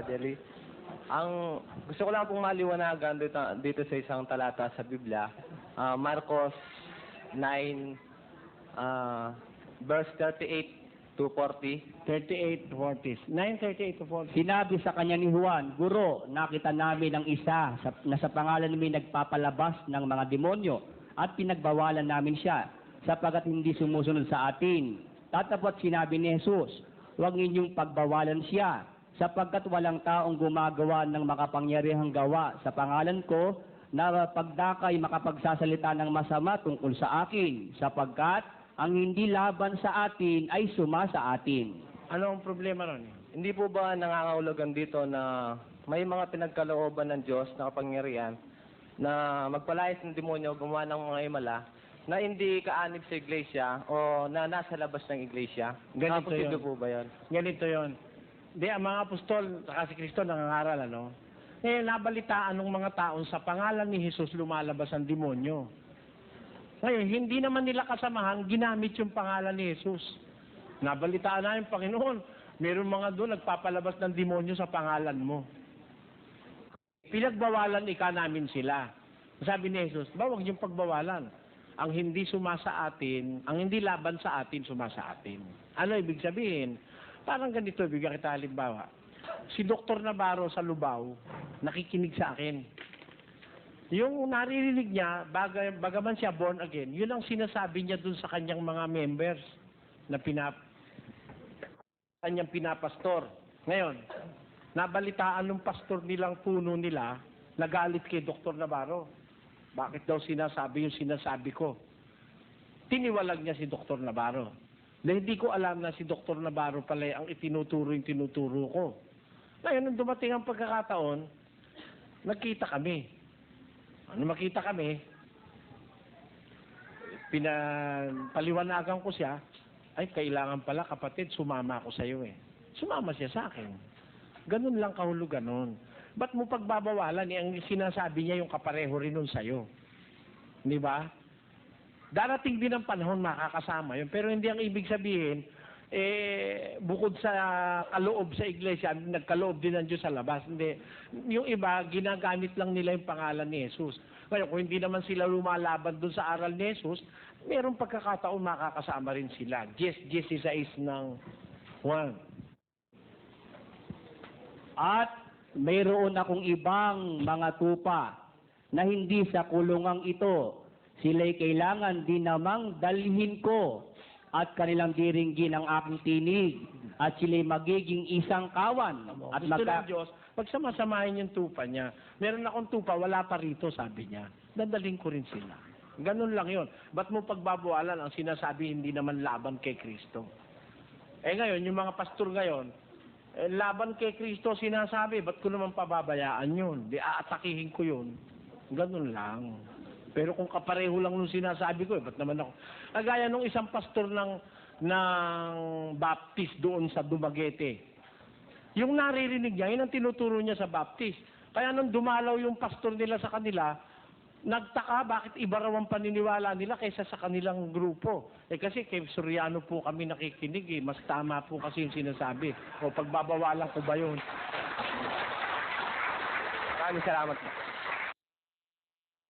Daddy Ali. Gusto ko lang pong maliwanagan dito sa isang talata sa Biblia, Marcos 9, verse 38 to 40. 38 to 40. 9:38 to 40. Sinabi sa kanya ni Juan, Guro, nakita namin ang isa na sa pangalan may nagpapalabas ng mga demonyo at pinagbawalan namin siya sapagkat hindi sumusunod sa atin. Tatapot sinabi ni Jesus, huwag ninyong pagbawalan siya sapagkat walang taong gumagawa ng makapangyarihang gawa sa pangalan ko na pagdakay makapagsasalita ng masama tungkol sa akin sapagkat ang hindi laban sa atin ay suma sa atin. Ano ang problema ron? Hindi po ba nangangahulugan dito na may mga pinagkalooban ng Diyos na kapangyarihan na magpalayas ng demonyo, gumawa ng mga himala na hindi kaanib sa iglesia o na nasa labas ng iglesia? Ganito Posible yun. po ba yun? Ganito yon. Di, ang mga apostol, saka si Kristo nangangaral, ano? Nabalitaan ng mga taon sa pangalan ni Jesus lumalabas ang demonyo. Ngayon, hindi naman nila kasamahan, ginamit yung pangalan ni Jesus. Nabalitaan na yung Panginoon, meron mga doon nagpapalabas ng demonyo sa pangalan mo. Pinagbawalan namin sila. Sabi ni Jesus, huwag yung pagbawalan. Ang hindi sumasa atin, ang hindi laban sa atin, sumasa atin. Ano ibig sabihin? Parang ganito, bigyan kita halimbawa. Si Dr. Navarro sa Lubao, nakikinig sa akin. Yung naririnig niya, bagaman siya born again, yun ang sinasabi niya dun sa kanyang mga members na kanyang pinapastor. Ngayon, nabalitaan ng pastor nilang puno nila, nagalit kay Dr. Navarro. Bakit daw sinasabi yung sinasabi ko? Tiniwalag niya si Dr. Navarro. Na hindi ko alam na si Dr. Navarro pala ang itinuturo yung tinuturo ko. Ngayon, nung dumating ang pagkakataon, nagkita kami. Ano makita kami, paliwanagan ko siya, ay kailangan pala kapatid, sumama ako sa iyo eh. Sumama siya sa akin. Ganun lang kahulugan nun. Ba't mo pagbabawalan? Ang sinasabi niya yung kapareho rin nun sa'yo. Di ba? Darating din ang panahon makakasama yun. Pero hindi ang ibig sabihin, bukod sa kaloob sa iglesia, nagkaloob din ng Diyos sa labas. Hindi. Yung iba, ginagamit lang nila yung pangalan ni Jesus. Kaya kung hindi naman sila lumalaban dun sa aral ni Jesus, mayroong pagkakataon makakasama rin sila. 16 ng Juan. At mayroon akong ibang mga tupa na hindi sa kulungang ito. Sila'y kailangan din namang dalhin ko at kanilang diringgin ang aking tinig at sila'y magiging isang kawan. At Gusto ng Diyos, pagsamasamahin yung tupa niya. Meron akong tupa, wala pa rito, sabi niya. Dadaling ko rin sila. Ganun lang yon. Ba't mo pagbabawalan ang sinasabi hindi naman laban kay Kristo? Ngayon, yung mga pastor ngayon, laban kay Kristo sinasabi, ba't ko naman pababayaan yun? Di aatakihin ko yun. Ganun lang. Pero kung kapareho lang nung sinasabi ko, ba't naman ako? Kagaya nung isang pastor ng Baptist doon sa Dumaguete. Yung naririnig niya, yun ang tinuturo niya sa Baptist. Kaya nung dumalaw yung pastor nila sa kanila, nagtaka bakit iba raw ang paniniwala nila kaysa sa kanilang grupo. Kasi kay Soriano po kami nakikinig mas tama po kasi yung sinasabi. O pagbabawalan ko ba yun? Maraming salamat po.